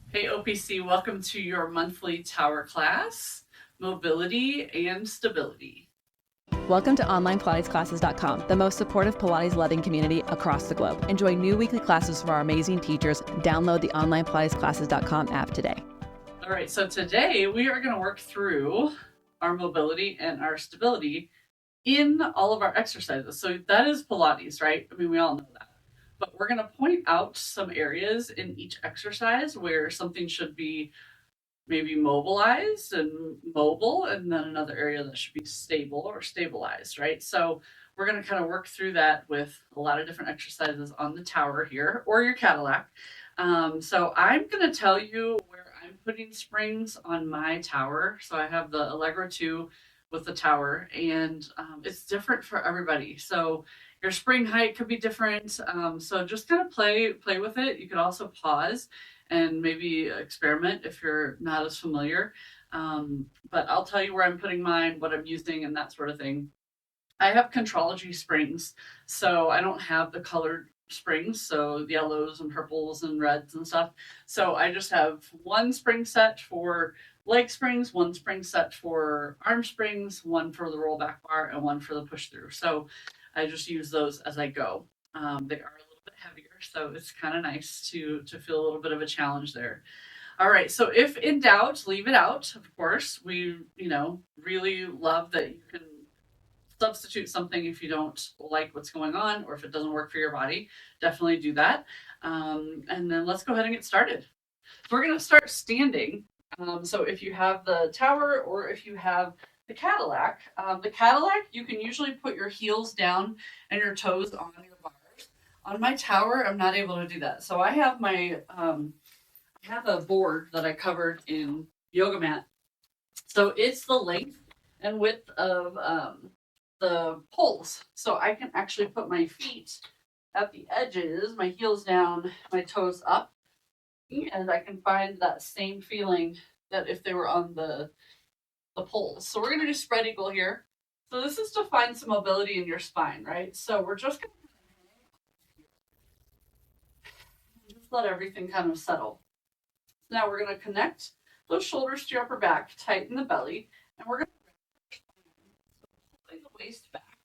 Hey OPC, welcome to your monthly tower class, Mobility and Stability. Welcome to OnlinePilatesClasses.com, the most supportive Pilates-loving community across the globe. Enjoy new weekly classes from our amazing teachers. Download the OnlinePilatesClasses.com app today. All right, so today we are going to work through our mobility and our stability in all of our exercises. So that is Pilates, right? I mean, we all know that. But we're going to point out some areas in each exercise where something should be maybe mobilized and mobile, and then another area that should be stable or stabilized, right? So we're going to kind of work through that with a lot of different exercises on the tower here or your Cadillac. So I'm going to tell you where I'm putting springs on my tower. So I have the Allegro 2 with the tower, and it's different for everybody. So your spring height could be different. So just kind of play with it. You could also pause and maybe experiment if you're not as familiar. But I'll tell you where I'm putting mine, what I'm using, and that sort of thing. I have Contrology springs, so I don't have the colored springs, so yellows and purples and reds and stuff. So I just have one spring set for leg springs, one spring set for arm springs, one for the roll back bar, and one for the push through. So I just use those as I go. They are a little bit heavier, so it's kind of nice to feel a little bit of a challenge there. All right, so if in doubt, leave it out. Of course, we really love that you can substitute something if you don't like what's going on or if it doesn't work for your body. Definitely do that. And then let's go ahead and get started. We're going to start standing. So if you have the tower or if you have the Cadillac, you can usually put your heels down and your toes on your bars. On my tower, I'm not able to do that. So I have my I have a board that I covered in yoga mat. So it's the length and width of the poles. So I can actually put my feet at the edges, my heels down, my toes up, and I can find that same feeling that if they were on the poles. So we're going to do spread eagle here. So this is to find some mobility in your spine, right? So we're just going to just let everything kind of settle. Now we're going to connect those shoulders to your upper back, tighten the belly, and we're going to pull the waist back.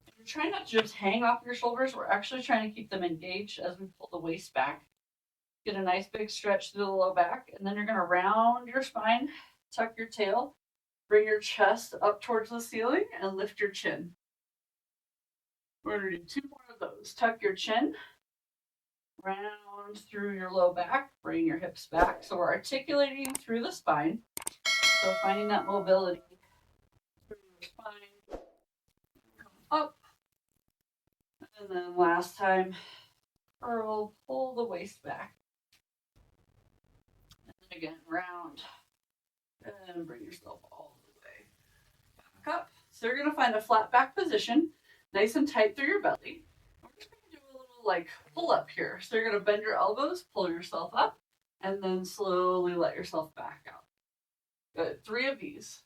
And we're trying not to just hang off your shoulders. We're actually trying to keep them engaged as we pull the waist back. Get a nice big stretch through the low back, and then you're going to round your spine, tuck your tail, bring your chest up towards the ceiling, and lift your chin. We're going to do 2 more of those. Tuck your chin, round through your low back, bring your hips back. So we're articulating through the spine. So finding that mobility through your spine, come up, and then last time, curl, pull the waist back. And then again, round, and bring yourself all the way back up. So you're going to find a flat back position, nice and tight through your belly. We're just going to do a little like pull up here. So you're going to bend your elbows, pull yourself up, and then slowly let yourself back out. Good. 3 of these.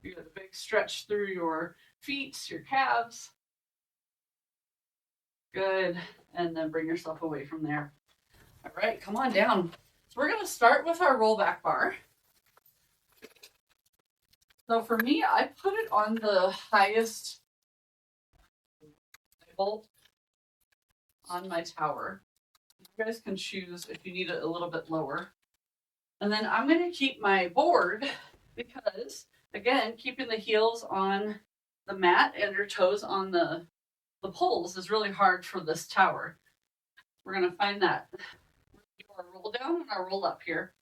You get a big stretch through your feet, your calves. Good. And then bring yourself away from there. All right, come on down. So we're going to start with our roll back bar. So for me, I put it on the highest bolt on my tower. You guys can choose if you need it a little bit lower. And then I'm going to keep my board because, again, keeping the heels on the mat and your toes on the poles is really hard for this tower. We're going to find that. Our roll down and our roll up here.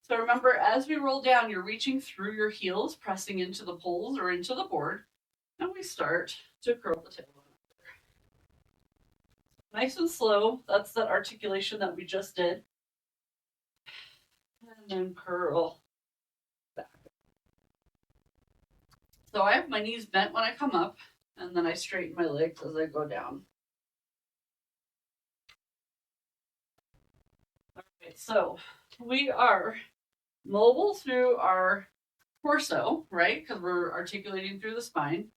So remember, as we roll down, you're reaching through your heels, pressing into the poles or into the board, and we start to curl the tailbone. Nice and slow. That's that articulation that we just did. And then curl back. So I have my knees bent when I come up, and then I straighten my legs as I go down. All right, so we are mobile through our torso, right? Because we're articulating through the spine,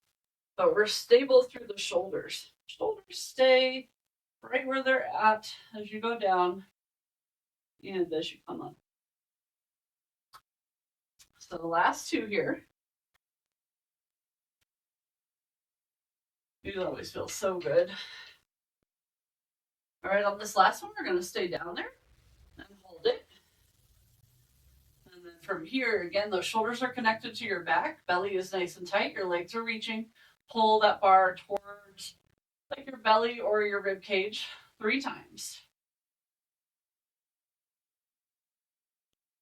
but we're stable through the shoulders. Shoulders stay right where they're at as you go down. and as you come up. So the last two here. These always feel so good. All right, on this last one, we're going to stay down there and hold it. And then from here, again, those shoulders are connected to your back. Belly is nice and tight. Your legs are reaching. Pull that bar towards like your belly or your rib cage 3 times.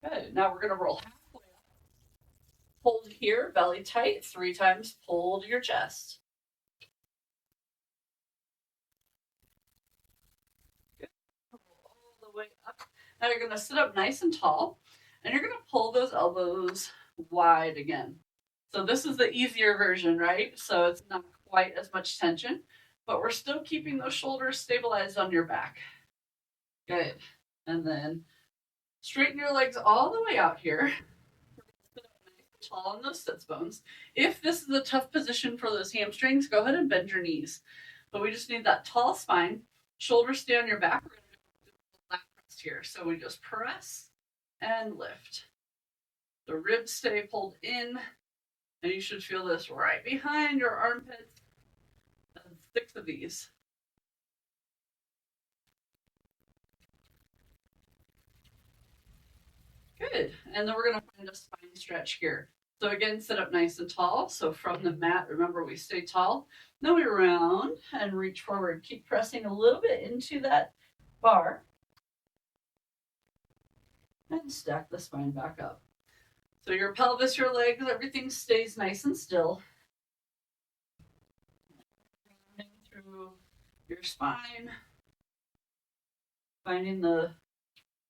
Good. Now we're going to roll halfway up. Hold here, belly tight, 3 times. Pull to your chest. Good. All the way up. Now you're going to sit up nice and tall, and you're going to pull those elbows wide again. So this is the easier version, right? So it's not quite as much tension, but we're still keeping those shoulders stabilized on your back. Good. And then straighten your legs all the way out here. Sit up nice and tall on those sits bones. If this is a tough position for those hamstrings, go ahead and bend your knees. But we just need that tall spine. Shoulders stay on your back. We're going to do a lat press here. So we just press and lift. The ribs stay pulled in, and you should feel this right behind your armpits. 6 of these. Good. And then we're going to find a spine stretch here. So again, sit up nice and tall. So from the mat, remember we stay tall. Then we round and reach forward. Keep pressing a little bit into that bar. And stack the spine back up. So your pelvis, your legs, everything stays nice and still. Rounding through your spine. Finding the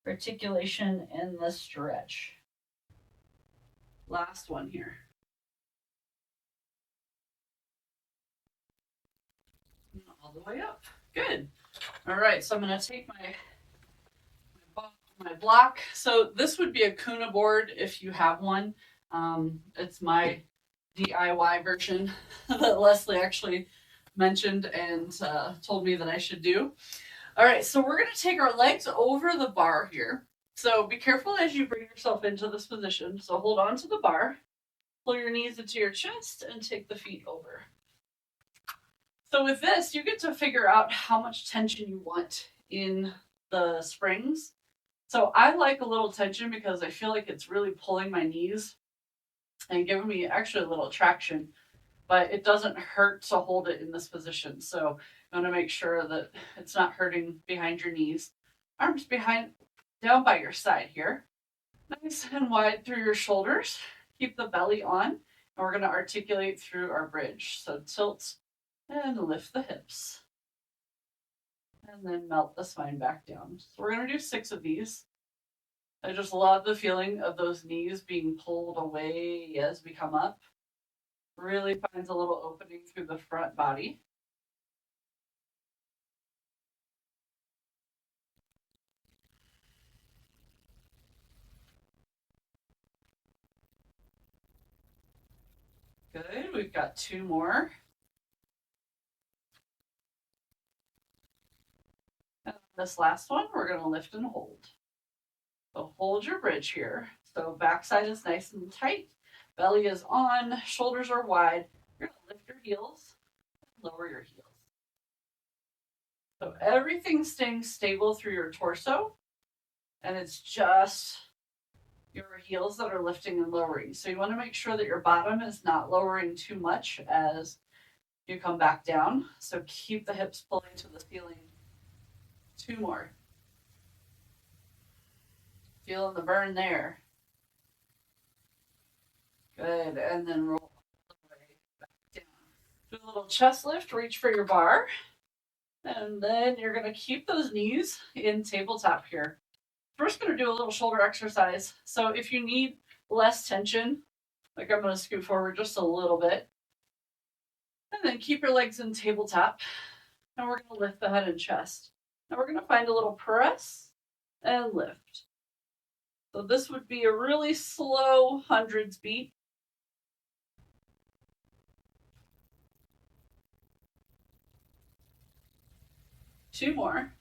articulation and the stretch. Last one here. All the way up. Good. All right, so I'm going to take my block. So this would be a Kuna board if you have one. It's my DIY version that Lesley actually mentioned and told me that I should do. All right, so we're going to take our legs over the bar here. So be careful as you bring yourself into this position. So hold on to the bar, pull your knees into your chest, and take the feet over. So with this, you get to figure out how much tension you want in the springs. So I like a little tension because I feel like it's really pulling my knees and giving me actually a little traction, but it doesn't hurt to hold it in this position. So you want to make sure that it's not hurting behind your knees. Arms behind, down by your side here. Nice and wide through your shoulders. Keep the belly on, and we're going to articulate through our bridge. So tilt and lift the hips. And then melt the spine back down. So we're going to do 6 of these. I just love the feeling of those knees being pulled away as we come up. Really finds a little opening through the front body. Good. We've got 2 more. And this last one, we're going to lift and hold. So hold your bridge here. So backside is nice and tight. Belly is on. Shoulders are wide. You're going to lift your heels, lower your heels. So everything's staying stable through your torso. And it's just your heels that are lifting and lowering. So you want to make sure that your bottom is not lowering too much as you come back down. So keep the hips pulling to the ceiling. 2 more. Feeling the burn there. Good. And then roll all the way back down. Do a little chest lift. Reach for your bar. And then you're going to keep those knees in tabletop here. First, going to do a little shoulder exercise. So if you need less tension, like I'm going to scoot forward just a little bit. And then keep your legs in tabletop. And we're going to lift the head and chest. Now we're going to find a little press and lift. So this would be a really slow hundreds beat. Two more.